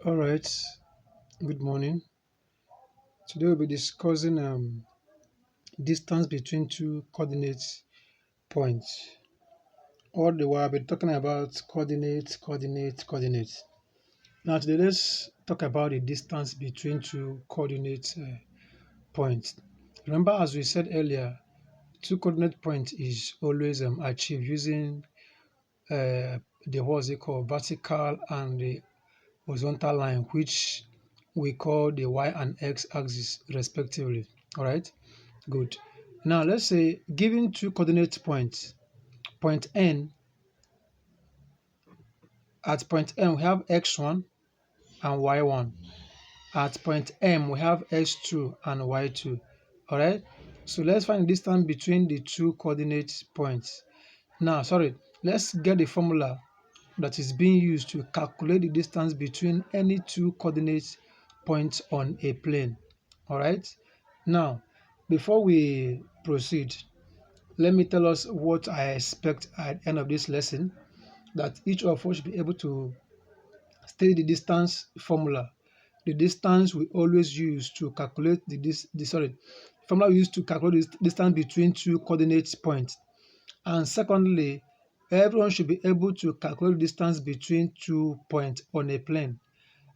All right, good morning. Today we'll be discussing distance between two coordinate points. All the while, I'll be talking about coordinates. Now, today let's talk about the distance between two coordinate points. Remember, as we said earlier, two coordinate point is always achieved using the what's it called vertical and the horizontal line, which we call the y and x axis respectively. All right, good. Now let's say given two coordinate points, point n, at point n we have x1 and y1. At point m we have x2 and y2. All right, so let's find the distance between the two coordinate points. Now, let's get the formula that is being used to calculate the distance between any two coordinate points on a plane. All right. Now, before we proceed, let me tell us what I expect at the end of this lesson, that each of us should be able to state the distance formula, the distance we always use to calculate formula we use to calculate the distance between two coordinate points. And secondly, everyone should be able to calculate the distance between 2 points on a plane.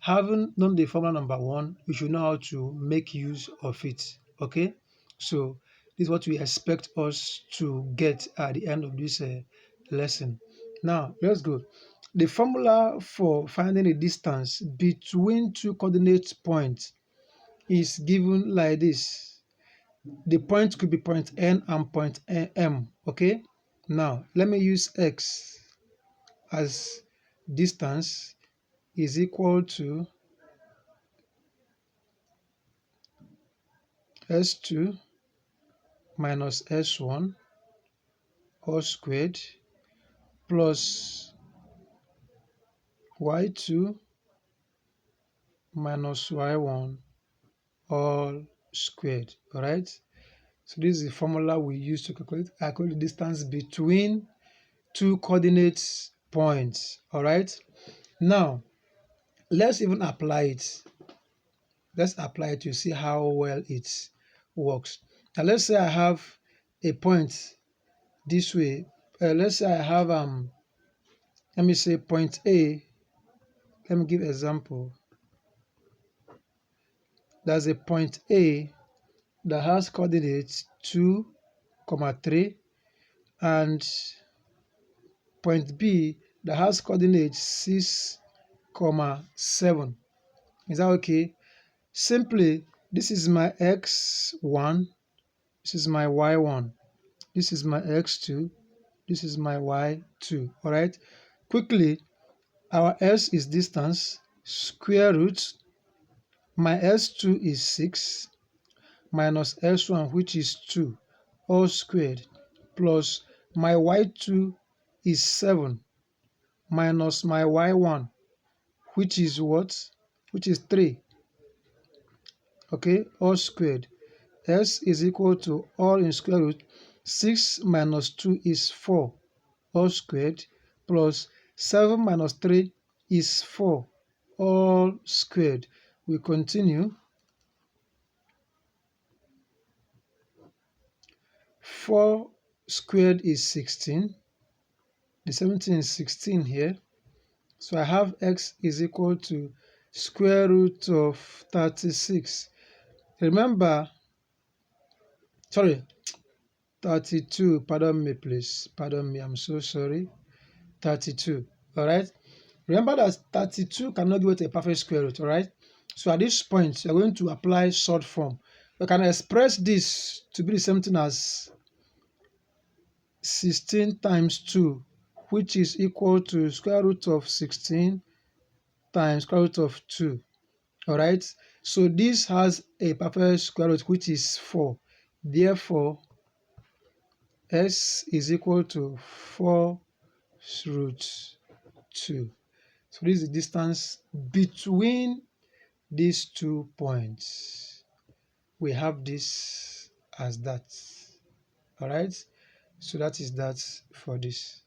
Having known the formula number one, we should know how to make use of it. Okay, so this is what we expect us to get at the end of this lesson. Now, let's go. The formula for finding the distance between two coordinate points is given like this. The point could be point N and point M. Okay, now let me use X as distance is equal to S2 minus S1 all squared plus Y2 minus Y1 all squared. All right, so this is the formula we use to calculate the distance between two coordinate points. All right, now let's even apply it. Let's apply it to see how well it works. Now let's say I have a point this way. Let's say I have let me say point A. Let me give example. There's a point A that has coordinates 2, 3, and point B that has coordinates 6, 7. Is that okay? Simply, this is my x1, this is my y1, this is my x2, this is my y2. All right, quickly, our s is distance, square root, my s2 is 6, minus s1, which is 2, all squared, plus my y2 is 7, minus my y1, which is what? Which is 3. Okay, all squared. S is equal to all in square root. 6 minus 2 is 4, all squared, plus 7 minus 3 is 4, all squared. We continue. 4 squared is 16. The 17 is 16 here. So I have x is equal to square root of 36. Remember, 32, pardon me please, pardon me, I'm so sorry, 32, all right? Remember that 32 cannot give it a perfect square root, all right? So at this point, you're going to apply short form. You can express this to be the same thing as 16 times 2, which is equal to square root of 16 times square root of 2, all right? So this has a perfect square root, which is 4. Therefore, s is equal to 4 root 2. So this is the distance between these 2 points. We have this as that. All right, so that is that for this.